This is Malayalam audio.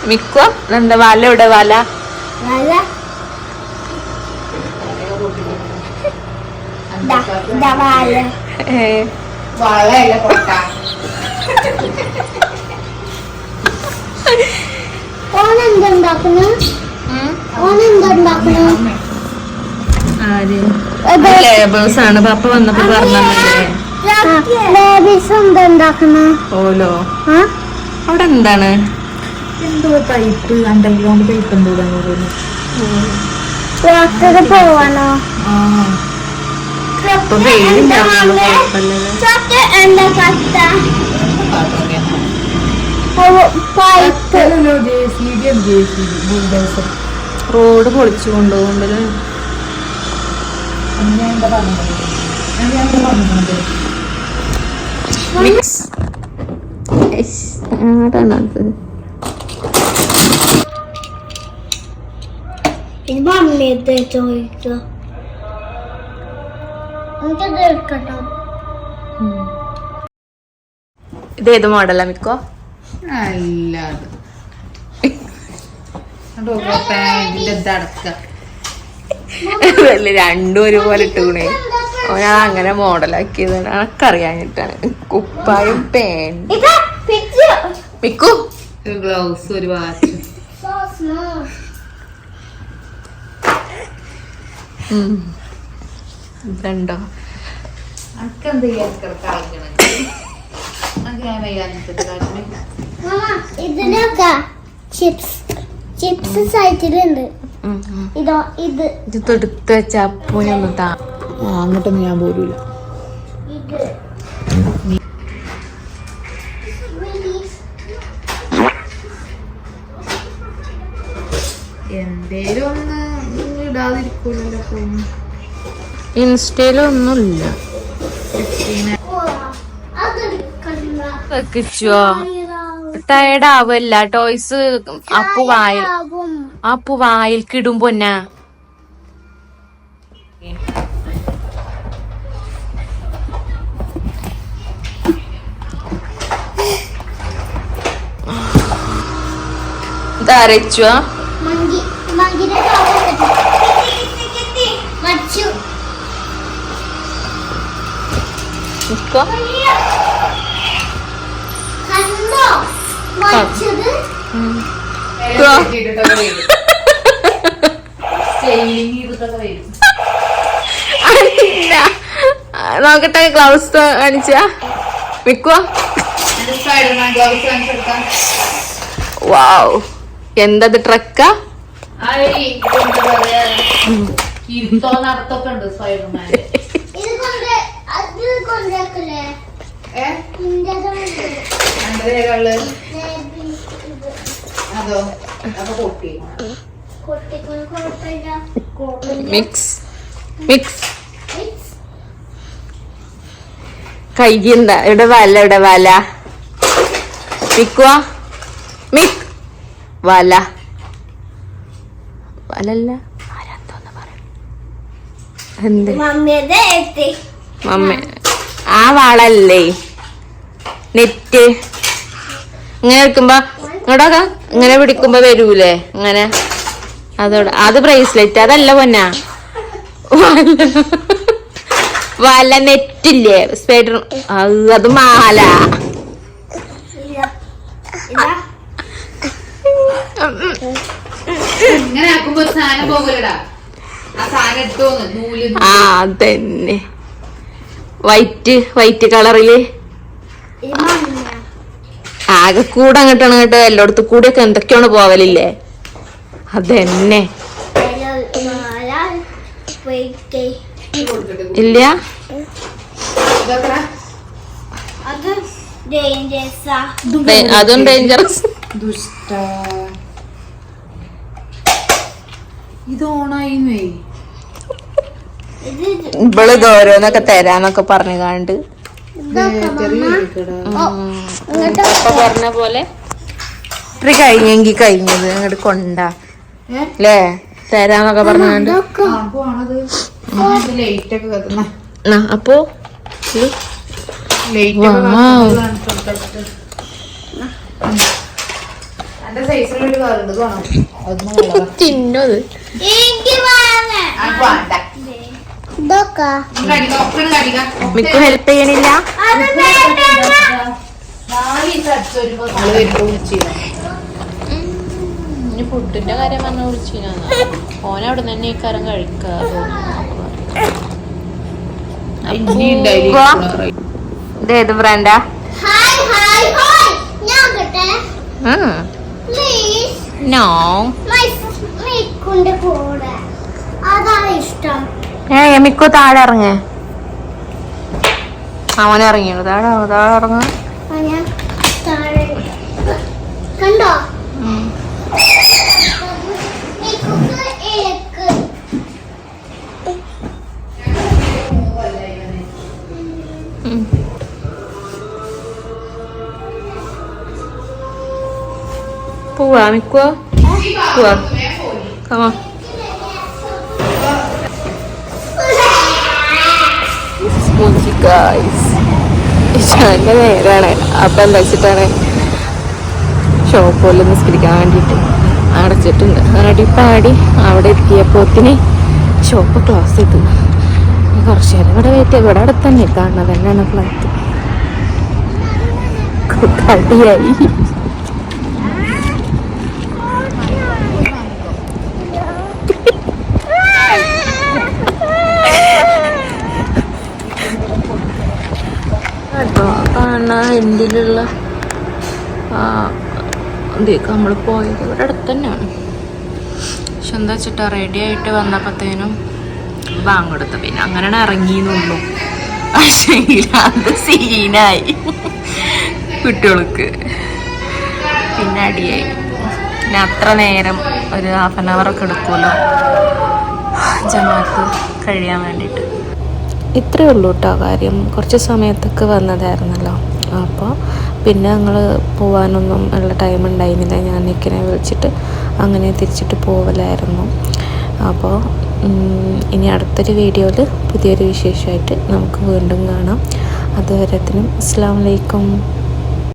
മിക്കോ എന്താ വല ഇവിടെ വല വളയല്ല കൊട്ട. ലേബേഴ്സ് ആണ് പപ്പ വന്നപ്പോ പറഞ്ഞേ. ഓലോ അവിടെ എന്താണ് എന്തോ പൈപ്പ് അണ്ടർഗ്രൗണ്ട് പൈപ്പ് എന്തോ പോവാനോ? ഇപ്പൊ വെയിലുണ്ടാവുള്ളൂ. റോഡ് പൊളിച്ചു കൊണ്ടുപോകുമ്പോഴേ മിക്സ് ചോദിക്കോ ഇതേത് മോഡലാ മിക്കോ? അല്ല രണ്ടും ഒരുപോലെ ഇട്ടുകൂണേ. ഓനാ അങ്ങനെ മോഡലാക്കിയതാണ്. എനക്കറിയാഞ്ഞിട്ടാണ്. കുപ്പായും പാന്റ് മിക്കു ഗ്ലൗസ് ഒരു വാച്ച്. ഇതുണ്ടോ? ഇതിനൊക്കെ ചിപ്സ് സൈറ്റിലുണ്ട്. ഇതോ ഇത് എടുത്ത് വെച്ച അപ്പൂനൊന്നും താ അങ്ങോട്ടൊന്നും ഞാൻ പോരൂല. എന്തേലും ഒന്ന് ഇടാതിരിക്കൂലല്ലോ. ഇൻസ്റ്റയിലൊന്നുമില്ല. ടയർഡ് ആവല്ല. ടോയ്സ് അപ്പു വായിൽ കിടുമ്പോന്നാ ഇതരച്ചുവാ നോക്കട്ടെ. ഗ്ലൗസ് കാണിച്ചാ മിക്കോ? വാവ്, എന്തത് ട്രക്കാ? മിക്സ് മിക്സ് കൈകിന്താ ഇവിടെ വല മിക്കുവാ മിക് വലല്ല ആരാന്തോന്ന് പറയും. എന്ത് മമ്മ ആ വാളല്ലേ നെറ്റ് ഇങ്ങനെ എടുക്കുമ്പോ ഇങ്ങോട്ടൊക്കെ ഇങ്ങനെ പിടിക്കുമ്പോ വരൂലേ ഇങ്ങനെ. അതോടെ അത് ബ്രേസ്ലെറ്റ് അതല്ല പൊന്നാ. വല നെറ്റില്ലേ സ്പൈഡർ അത് മാല. ആ അതന്നെ വൈറ്റ് കളറില് ആകെ കൂടെ അങ്ങോട്ട് എല്ലായിടത്തും കൂടെയൊക്കെ എന്തൊക്കെയാണ് പോവലില്ലേ. അതന്നെ ഇല്ല അതും ഡേഞ്ചറസ്. ഇവള് ഓരോന്നൊക്കെ തരാന്നൊക്കെ പറഞ്ഞു കാണ്ട് പറഞ്ഞ പോലെ ഇത്ര കഴിഞ്ഞെങ്കി കഴിഞ്ഞത് അങ്ങോട്ട് കൊണ്ടാ അല്ലേ തരാന്നൊക്കെ പറഞ്ഞാണ്ട്. അപ്പൊ എന്റെ സൈസിലുള്ള വേറുണ്ട് വേണം അതൊന്നും തിന്നത് മിക്കു ഹെൽപ്പ് ചെയ്യണില്ല. ഇനി ഫുഡിന്റെ കാര്യം പറഞ്ഞ വിളിച്ചിനാ ഓനവിടെ തന്നെ ഈ കാരം കഴിക്കാതെ ഇതേത് ബ്രാൻഡാ? നോ മിക്കു താഴെ ഇറങ്ങേ. അവൻ ഇറങ്ങിയുള്ളൂ. താഴെ താഴെ ഇറങ്ങ. കണ്ടോ പോവാ മിക്കോ പോവാ. കമാ ഇഷാന്റെ നേരാണ്. അപ്പം എന്താ വെച്ചിട്ടാണ് ഷോപ്പുകളിൽ നിസ്കരിക്കാൻ വേണ്ടിയിട്ട് അടച്ചിട്ടുണ്ട്. അടിപ്പാടി അവിടെ എത്തിയപ്പോത്തിന് ഷോപ്പ് ക്ലോസ് ചെയ്തു. കുറച്ച് നേരം ഇവിടെ വെയിറ്റ് ചെയ്ത് ഇവിടെ അടുത്ത് തന്നെ കാണുന്നത് തന്നെയാണ് ഫ്ലൈറ്റ്. കളിയായി. എന്തിലുള്ള ഇതൊക്കെ നമ്മൾ പോയത് ഇവിടെ അടുത്ത് തന്നെയാണ്. പക്ഷെ എന്താ വെച്ചിട്ടാ റെഡി ആയിട്ട് വന്നപ്പോഴത്തേനും ബാങ്ക് കൊടുത്ത പിന്നെ അങ്ങനെയാണ് ഇറങ്ങിയെന്നുള്ളൂ. പക്ഷേ അത് സീനായി കുട്ടികൾക്ക്. പിന്നെ അടിയായി. പിന്നെ അത്ര നേരം ഒരു 1/2 hour ഒക്കെ എടുക്കുമല്ലോ ജമാഅത്ത് കഴിയാൻ വേണ്ടിയിട്ട്. ഇത്രയേ ഉള്ളൂ കേട്ടോ കാര്യം. കുറച്ച് സമയത്തൊക്കെ വന്നതായിരുന്നല്ലോ. അപ്പോൾ പിന്നെ ഞങ്ങൾ പോകാനൊന്നും ഉള്ള ടൈം ഉണ്ടായിരുന്നില്ല. ഞാൻ നിൽക്കിനെ വിളിച്ചിട്ട് അങ്ങനെ തിരിച്ചിട്ട് പോവലായിരുന്നു. അപ്പോൾ ഇനി അടുത്തൊരു വീഡിയോയിൽ പുതിയൊരു വിശേഷമായിട്ട് നമുക്ക് വീണ്ടും കാണാം. അതുവരത്തിനും അസ്സലാമു അലൈക്കും.